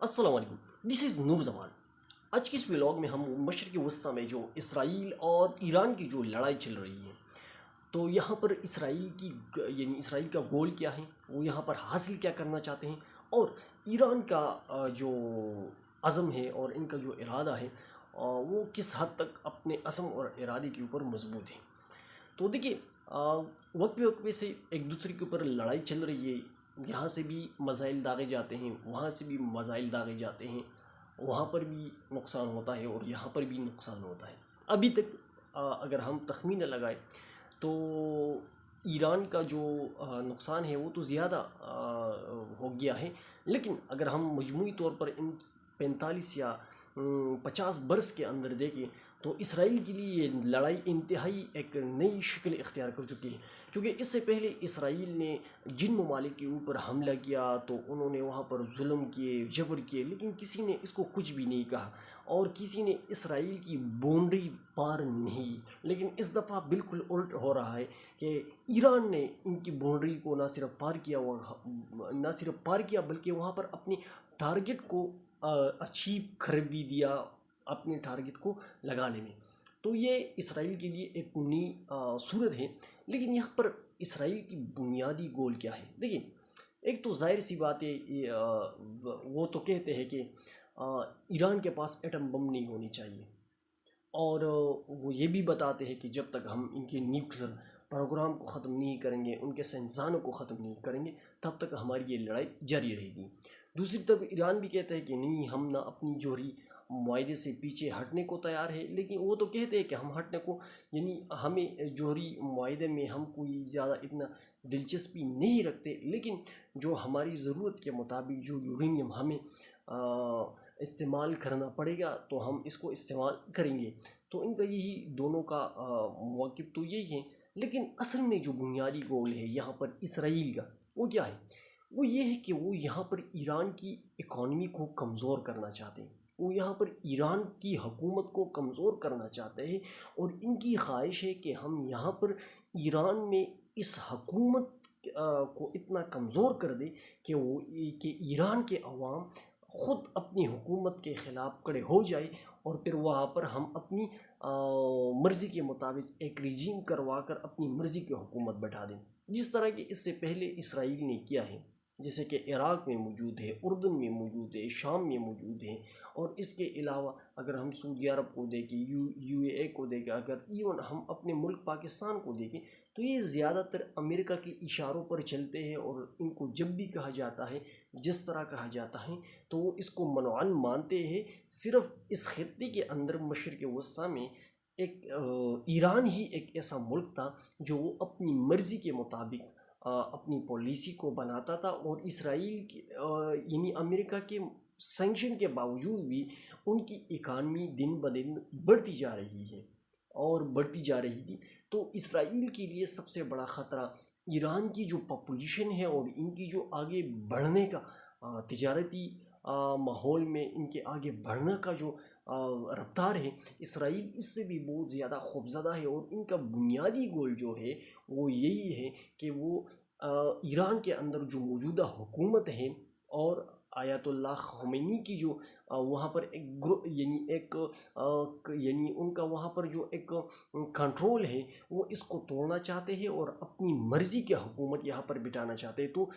अस्सलाम वालेकुम, this is नूर जमान। आज की इस व्लॉग में हम मशरक़ वस्ती में जो इसराइल और ईरान की जो लड़ाई चल रही है, तो यहाँ पर इसराइल का गोल क्या है, वो यहाँ पर हासिल क्या करना चाहते हैं, और ईरान का जो अज़म है और इनका जो इरादा है वो किस हद तक अपने अज़म और इरादे के ऊपर मजबूत है। तो देखिए, वक्त पे से एक दूसरे के ऊपर लड़ाई चल रही है। यहाँ से भी मज़ाइल दागे जाते हैं, वहाँ से भी मज़ाइल दागे जाते हैं, वहाँ पर भी नुकसान होता है और यहाँ पर भी नुकसान होता है। अभी तक अगर हम तखमीना लगाए तो ईरान का जो नुकसान है वो तो ज़्यादा हो गया है, लेकिन अगर हम मजमूई तौर पर इन 45 या 50 बरस के अंदर देखें तो इसराइल के लिए ये लड़ाई इंतहाई एक नई शक्ल इख्तियार कर चुकी है। क्योंकि इससे पहले इसराइल ने जिन ममालिक के ऊपर हमला किया तो उन्होंने वहाँ पर जुल्म किए, जबर किए, लेकिन किसी ने इसको कुछ भी नहीं कहा और किसी ने इसराइल की बाउंड्री पार नहीं की। लेकिन इस दफ़ा बिल्कुल उल्ट हो रहा है कि ईरान ने इनकी बाउंड्री को ना सिर्फ पार किया बल्कि वहाँ पर अपनी टारगेट को अचीव कर भी दिया, अपने टारगेट को लगाने में। तो ये इसराइल के लिए एक नई सूरत है। लेकिन यहाँ पर इसराइल की बुनियादी गोल क्या है? देखिए, एक तो ज़ाहिर सी बात है, वो तो कहते हैं कि ईरान के पास एटम बम नहीं होनी चाहिए, और वो ये भी बताते हैं कि जब तक हम इनके न्यूक्लियर प्रोग्राम को ख़त्म नहीं करेंगे, उनके साइंसदानों को ख़त्म नहीं करेंगे, तब तक हमारी ये लड़ाई जारी रहेगी। दूसरी तरफ ईरान भी कहता है कि नहीं, हम ना अपनी जोहरी मुआहदे से पीछे हटने को तैयार है। लेकिन वो तो कहते हैं कि हम हटने को, यानी हमें जोहरी मुआहदे में हम कोई ज़्यादा इतना दिलचस्पी नहीं रखते, लेकिन जो हमारी ज़रूरत के मुताबिक जो यूरेनियम हमें इस्तेमाल करना पड़ेगा तो हम इसको इस्तेमाल करेंगे। तो इनका यही दोनों का मौक़िफ़ तो यही है। लेकिन असल में जो बुनियादी गोल है यहाँ पर इसराइल का, वो क्या है? वो ये है कि वो यहाँ पर ईरान की इकॉनमी को कमज़ोर करना चाहते हैं, वो यहाँ पर ईरान की हुकूमत को कमज़ोर करना चाहते हैं, और इनकी ख्वाहिश है कि हम यहाँ पर ईरान में इस हुकूमत को इतना कमज़ोर कर दें कि ईरान के अवाम ख़ुद अपनी हुकूमत के ख़िलाफ़ खड़े हो जाए, और फिर वहाँ पर हम अपनी मर्ज़ी के मुताबिक एक रिजीम करवा कर अपनी मर्ज़ी की हुकूमत बैठा दें, जिस तरह कि इससे पहले इसराइल ने किया है। जैसे कि इराक़ में मौजूद है, उर्दन में मौजूद है, शाम में मौजूद है, और इसके अलावा अगर हम सऊदी अरब को देखें, UAE को देखें, अगर इवन हम अपने मुल्क पाकिस्तान को देखें, तो ये ज़्यादातर अमेरिका के इशारों पर चलते हैं, और इनको जब भी कहा जाता है, जिस तरह कहा जाता है, तो वो इसको मनवान मानते हैं। सिर्फ़ इस खित्ते के अंदर मशरिक़ वस्ती में एक ईरान ही एक ऐसा मुल्क था जो वो अपनी मर्ज़ी के मुताबिक अपनी पॉलिसी को बनाता था, और इसराइल यानी अमेरिका के सैंक्शन के बावजूद भी उनकी इकानमी दिन ब दिन बढ़ती जा रही है और बढ़ती जा रही थी। तो इसराइल के लिए सबसे बड़ा ख़तरा ईरान की जो पॉपुलेशन है और इनकी जो आगे बढ़ने का तिजारती माहौल में इनके आगे बढ़ने का जो रफ्तार है, इसराइल इससे भी बहुत ज़्यादा खौफज़दा है। और इनका बुनियादी गोल जो है वो यही है कि वो ईरान के अंदर जो मौजूदा हुकूमत है और आयतुल्लाह ख़ोमेनी की जो वहाँ पर एक ग्रुप यानी उनका वहाँ पर जो एक कंट्रोल है, वो इसको तोड़ना चाहते हैं और अपनी मर्ज़ी की हुकूमत यहाँ पर बिठाना चाहते हैं। तो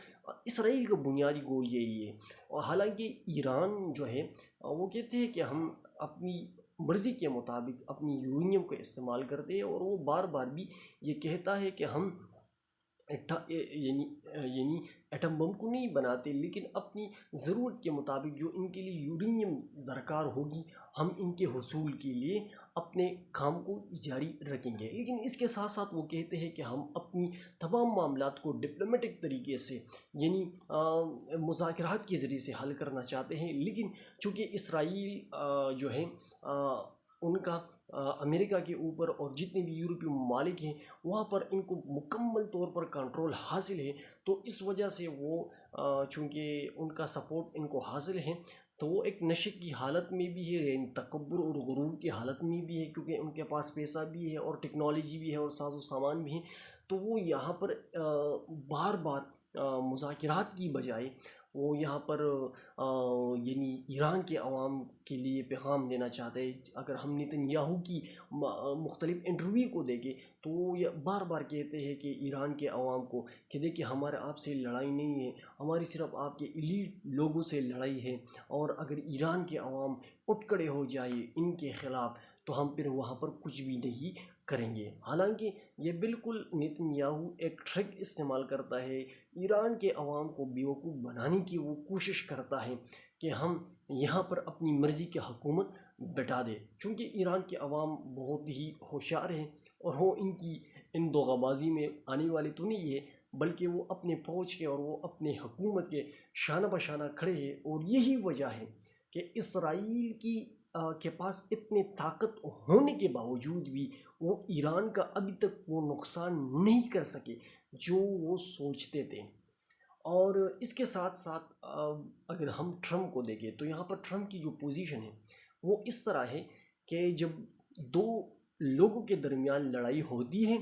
इसराइल का बुनियादी गोल यही है। और हालांकि ईरान जो है वो कहते हैं कि हम अपनी मर्ज़ी के मुताबिक अपनी यूरेनियम का इस्तेमाल करते हैं, और वो बार बार भी ये कहता है कि हम यानी एटम बम को नहीं बनाते, लेकिन अपनी ज़रूरत के मुताबिक जो इनके लिए यूरेनियम दरकार होगी, हम इनके हुसूल के लिए अपने काम को जारी रखेंगे। लेकिन इसके साथ साथ वो कहते हैं कि हम अपनी तमाम मामलात को डिप्लोमेटिक तरीके से, यानी मुज़ाकरात के ज़रिए से हल करना चाहते हैं। लेकिन चूँकि इसराइल जो है उनका अमेरिका के ऊपर और जितने भी यूरोपीय ममालिक हैं वहाँ पर इनको मुकम्मल तौर पर कंट्रोल हासिल है, तो इस वजह से वो चूँकि उनका सपोर्ट इनको हासिल है, तो वो एक नशे की हालत में भी है, तकब्बुर और गुरूर की हालत में भी है, क्योंकि उनके पास पैसा भी है और टेक्नोलॉजी भी है और साजो सामान भी है। तो वो यहाँ पर बार बार मुज़ाकरात की बजाय وہ یہاں پر یعنی ایران کے عوام کے لیے پیغام دینا چاہتے ہیں۔ اگر ہم نتن یاہو کی مختلف انٹرویو کو دیکھیں تو وہ بار بار کہتے ہیں کہ ایران کے عوام کو کہ دیکھیں ہمارے آپ سے لڑائی نہیں ہے، ہماری صرف آپ کے ایلیٹ لوگوں سے لڑائی ہے، اور اگر ایران کے عوام اٹھ کھڑے ہو جائے ان کے خلاف تو ہم پھر وہاں پر کچھ بھی نہیں کریں گے۔ حالانکہ یہ بالکل نتن یاہو ایک ٹرک استعمال کرتا ہے، ایران کے عوام کو بیوقوف بنانے کی وہ کوشش کرتا ہے کہ ہم یہاں پر اپنی مرضی کی حکومت بٹھا دے، چونکہ ایران کے عوام بہت ہی ہوشیار ہیں اور وہ ان دغا بازی میں آنے والے تو نہیں ہے، بلکہ وہ اپنے فوج کے اور وہ اپنے حکومت کے شانہ بشانہ کھڑے ہیں۔ اور یہی وجہ ہے کہ اسرائیل کے پاس اتنے طاقت ہونے کے باوجود بھی وہ ایران کا ابھی تک وہ نقصان نہیں کر سکے جو وہ سوچتے تھے۔ اور اس کے ساتھ ساتھ اگر ہم ٹرمپ کو دیکھیں تو یہاں پر ٹرمپ کی جو پوزیشن ہے وہ اس طرح ہے کہ جب دو لوگوں کے درمیان لڑائی ہوتی ہے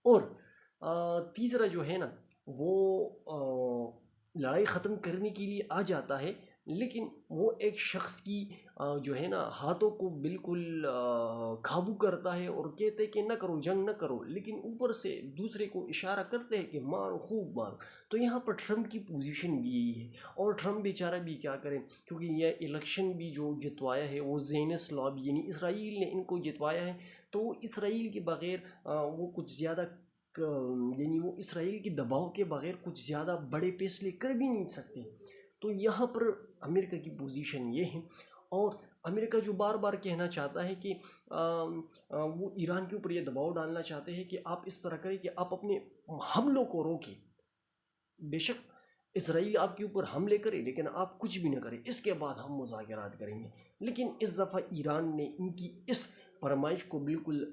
اور تیسرا جو ہے نا وہ لڑائی ختم کرنے کے لیے آ جاتا ہے، لیکن وہ ایک شخص کی جو ہے نا ہاتھوں کو بالکل قابو کرتا ہے اور کہتے ہیں کہ نہ کرو، جنگ نہ کرو، لیکن اوپر سے دوسرے کو اشارہ کرتے ہیں کہ مارو، خوب مارو۔ تو یہاں پر ٹرمپ کی پوزیشن بھی یہی ہے، اور ٹرمپ بیچارہ بھی کیا کرے، کیونکہ یہ الیکشن بھی جو جتوایا ہے وہ زینس لابی یعنی اسرائیل نے ان کو جتوایا ہے، تو وہ اسرائیل کے بغیر وہ کچھ زیادہ یعنی وہ اسرائیل کے دباؤ کے بغیر کچھ زیادہ بڑے فیصلے کر بھی نہیں سکتے۔ تو یہاں پر امریکہ کی پوزیشن یہ ہے، اور امریکہ جو بار بار کہنا چاہتا ہے کہ وہ ایران کے اوپر یہ دباؤ ڈالنا چاہتے ہیں کہ آپ اس طرح کریں کہ آپ اپنے حملوں کو روکیں، بے شک اسرائیل آپ کے اوپر حملے کرے لیکن آپ کچھ بھی نہ کریں، اس کے بعد ہم مذاکرات کریں گے۔ لیکن اس دفعہ ایران نے ان کی اس فرمائش کو بالکل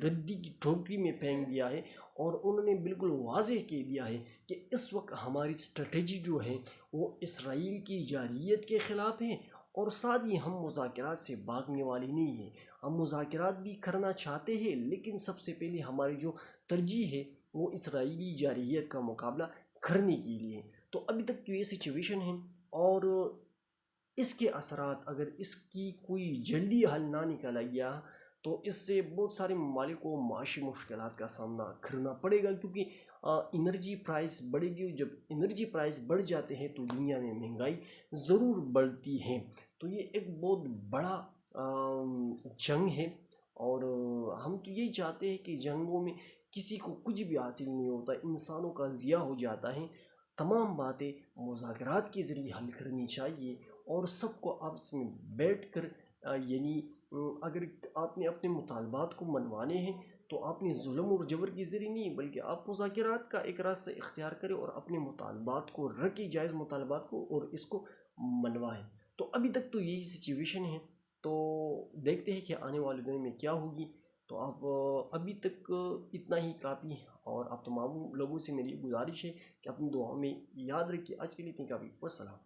ردی کی ٹھوکری میں پھینک دیا ہے، اور انہوں نے بالکل واضح کہہ دیا ہے کہ اس وقت ہماری اسٹریٹجی جو ہے وہ اسرائیل کی جارحیت کے خلاف ہے، اور ساتھ ہی ہم مذاکرات سے بھاگنے والے نہیں ہیں، ہم مذاکرات بھی کرنا چاہتے ہیں، لیکن سب سے پہلے ہماری جو ترجیح ہے وہ اسرائیلی جارحیت کا مقابلہ کرنے کے لیے۔ تو ابھی تک تو یہ سچویشن ہے، اور اس کے اثرات اگر اس کی کوئی جلدی حل نہ نکالا گیا تو اس سے بہت سارے ممالک کو معاشی مشکلات کا سامنا کرنا پڑے گا، کیونکہ انرجی پرائس بڑھے گی۔ جب انرجی پرائس بڑھ جاتے ہیں تو دنیا میں مہنگائی ضرور بڑھتی ہے۔ تو یہ ایک بہت بڑا جنگ ہے، اور ہم تو یہی چاہتے ہیں کہ جنگوں میں کسی کو کچھ بھی حاصل نہیں ہوتا، انسانوں کا ضیاع ہو جاتا ہے۔ تمام باتیں مذاکرات کے ذریعے حل کرنی چاہیے، اور سب کو آپس میں بیٹھ کر یعنی اگر آپ نے اپنے مطالبات کو منوانے ہیں تو آپ نے ظلم اور جبر کے ذریعے نہیں، بلکہ آپ مذاکرات کا ایک راستہ اختیار کریں اور اپنے مطالبات کو رکھیں، جائز مطالبات کو، اور اس کو منوائیں۔ تو ابھی تک تو یہی سچویشن ہے، تو دیکھتے ہیں کہ آنے والے دنوں میں کیا ہوگی۔ تو آپ ابھی تک اتنا ہی کافی ہے، اور آپ تمام لوگوں سے میری گزارش ہے کہ اپنی دعاؤں میں یاد رکھیے۔ آج کے لیے اتنی کافی، والسلام۔